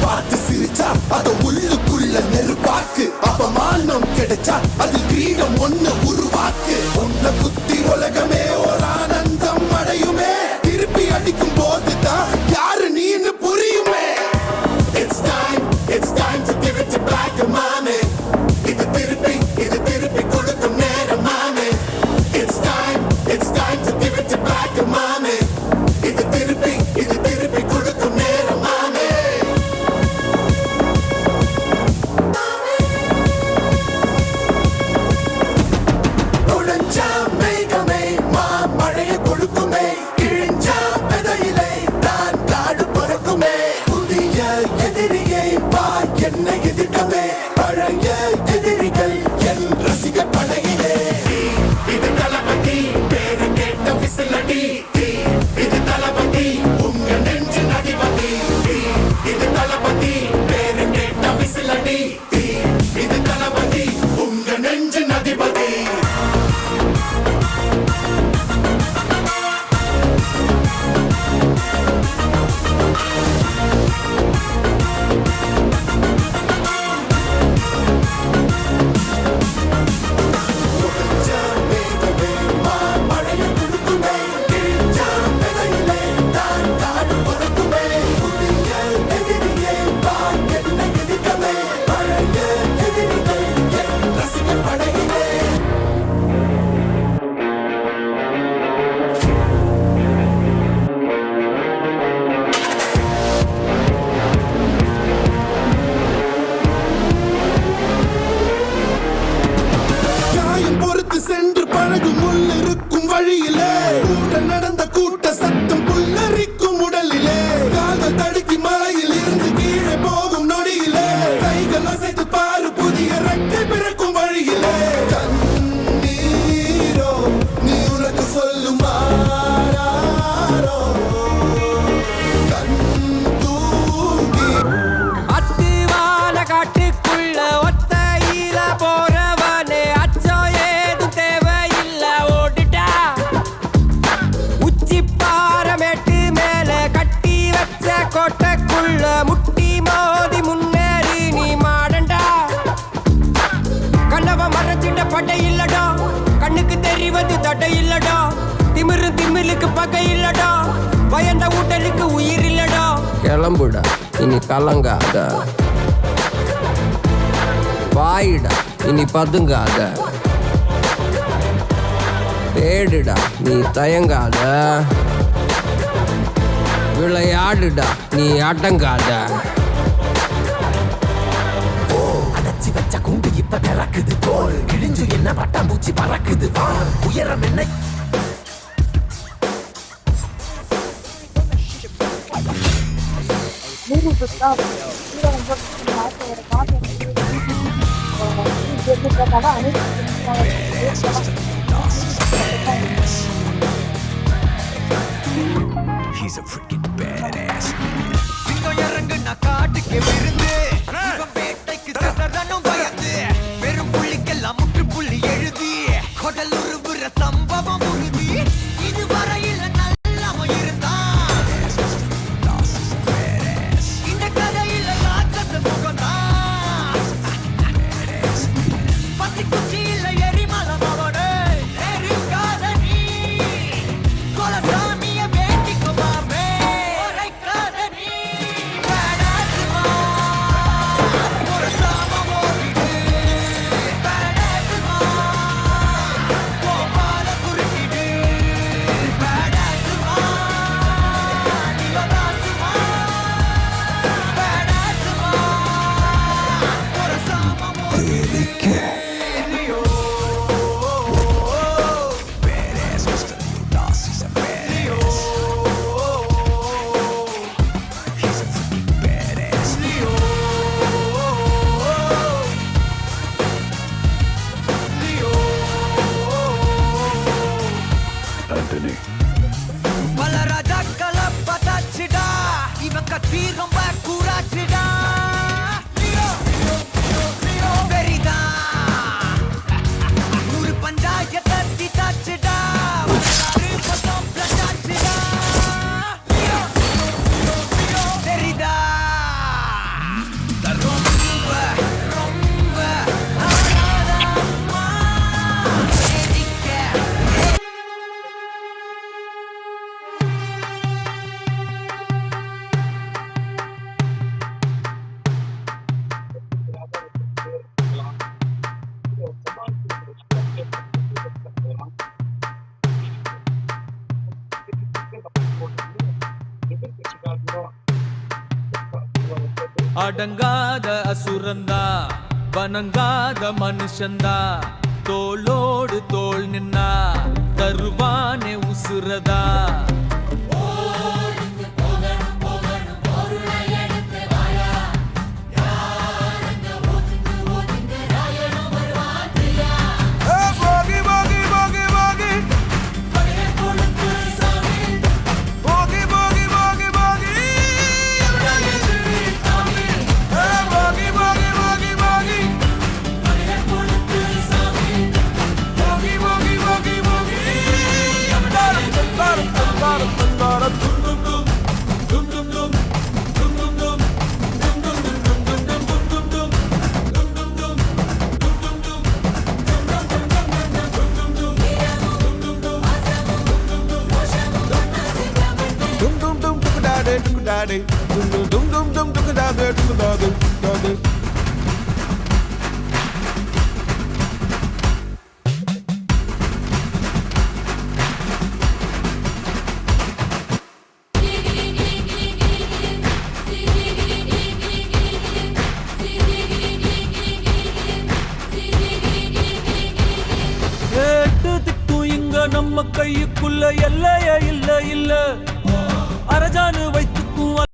பார்த்து சிரிச்சா அத உள்ளுக்குள்ள நெருப்பாக்கு. அப்பமானம் கிடைச்சா அது கிரீடம் ஒண்ணு உருவாக்கு. உன்னை குத்தி உலகமே ஒரு ஆனந்தம் அடையுமே. திருப்பி அடிக்கும் போதுதான் யாரு நீன்னு புரியுமே. It's time to give it to back to mommy. இது திருப்பி கொடுக்கும் நேரம் மாமே. It's time to give it to back to mommy. இது திருப்பி கொடுக்கும் நேரம் மாமே. நுழைஞ்சா மேகமே மழையை கொடுக்குமே. கிழிஞ்சா விதையிலே தான் காடு பிறக்குமே. புதிய எதிரியை வா என்னை எதிர்க்கவே. பழைய எதிரிகள் என் ரசிக படையிலே. இது தளபதி பேரு கேட்ட விசிலடி. இது தளபதி உங்க நெஞ்சு நடிபதி. இது தளபதி பேரு கேட்ட விசிலடி. இது தளபதி உங்க நெஞ்சு நடிபதி. சென்று பழகும் முள்ளிருக்கும் வழியிலே. கூட நடந்த கூட்ட சத்தம் புல்லரிக்கும் உடலிலே. கால்கள் தடுக்கி மலையில் இருந்து கீழே போகும் நொடியிலே. கைகள் அசைத்து பாரு புதிய ரெக்கை பிறக்கும் வழியிலே. கண்ணீரோ நீ உனக்கு சொல்லும் ஆராரோ. கண் தூங்கி அத்திவான காட்டுக்குள்ள ஒத்தையில போறவனே. அச்சோ ஏதும் தேவையில்ல ஓடுடா. உச்சி பாரமேட்டு மேல கட்டி வச்ச கோட்டைக்குள்ள முட்டி மோதி முன்னேறி நீ மாடண்டா. கண்ணவ மறைச்சிட்ட பட்டை இல்லடா. கண்ணுக்கு தெரிவது தட்டை இல்லடா. திமிலுக்கு பகை இல்லடா. பயந்த ஊட்டலுக்கு உயிர் இல்லடா. கிளம்புடா இனி கலங்காத. வாயிடா இனி பதுங்காத. தேடுடா நீ தயங்காத. விளையாடுடா நீ அடங்காத. அடைச்சி வச்ச கூண்டு இப்ப திறக்குது. தோல் கிழிஞ்சு என்ன பட்டாம்பூச்சி பறக்குது. உயரம் என்ன He's a freaking badass man. சிங்கம் இறங்குனா காட்டுக்கு விருந்து. இவன் வேட்டைக்கு சதறனும் பயந்து. வெறும் புள்ளிக்கெல்லாம் முற்றுப்புள்ளி எழுதி. கொடல் உருவுற சம்பவம் உறுதி. இதுவரையில நல்லவன் இருந்தான். இந்த கதையில ராட்சச முகம்தான். பத்தி குச்சியில எரிமலம் அவனே. எரிக்காத நீ கொலசாமிய வேண்டிக்கோ மாமே. உரைக்காத நீ badass man. ஒரு சாமம் ஓடிடு. badass man. Gopala குறுக்கிடு. badass man. நிலவாசு man. badass man. ஒரு சாமம் ஓடிடு. Badass Mr. Lodas, he's a badass. He's a freaking badass. Anthony. பல ராஜாக்களை பதாச்சுடா. இவன் கத்தி ரொம்ப கூறாச்சுடா. வெறிதான். நூறு பஞ்சாயத்தை தீத்தாச்சுடா. வரலாறு மொத்தம் பிளந்தாச்சுடா. வெறிதான். அடங்காத அசுரந்தா வணங்காத மனுஷந்தா தோளோடு தோள் நின்னா தருவானே உசுரதா நம்ம கையுக்குள்ள எல்லைய இல்ல அரஜானு வைத்துக்கும்